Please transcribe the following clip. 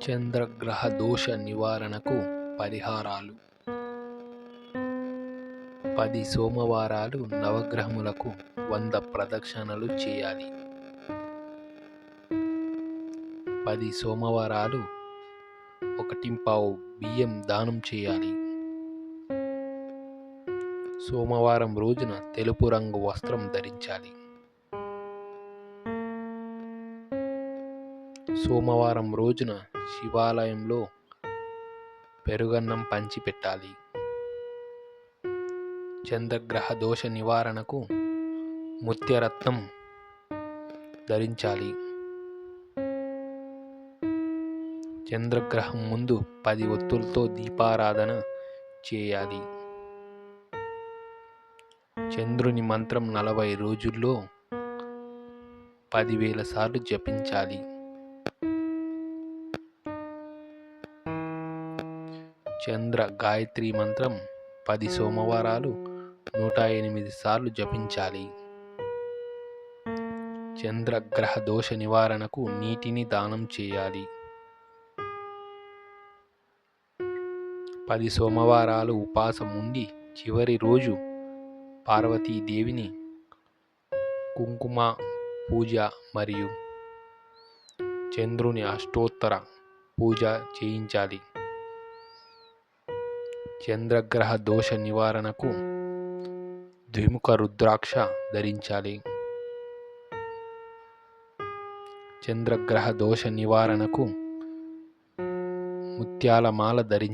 చంద్రగ్రహ దోష నివారణకు పరిహారాలు. 10 సోమవారాలు నవగ్రహములకు 100 ప్రదక్షిణలు చేయాలి. 10 సోమవారాలు 1 బియ్యం దానం చేయాలి. సోమవారం రోజున తెలుపు రంగు వస్త్రం ధరించాలి. సోమవారం రోజున శివాలయంలో పెరుగన్నం పంచిపెట్టాలి. చంద్రగ్రహ దోష నివారణకు ముత్యరత్నం ధరించాలి. చంద్రగ్రహం ముందు 10 ఒత్తులతో దీపారాధన చేయాలి. చంద్రుని మంత్రం 40 రోజుల్లో 10,000 సార్లు జపించాలి. చంద్ర గాయత్రి మంత్రం 10 సోమవారాలు 108 సార్లు జపించాలి. చంద్రగ్రహ దోష నివారణకు నీటిని దానం చేయాలి. 10 సోమవారాలు ఉపవాసం ఉండి చివరి రోజు పార్వతీదేవిని కుంకుమ పూజ మరియు చంద్రుని అష్టోత్తర పూజ చేయించాలి. చంద్రగ్రహ దోష నివారణకు ద్విముఖ రుద్రాక్ష ధరించాలి. చంద్రగ్రహ దోష నివారణకు ముత్యాల మాల ధరించాలి.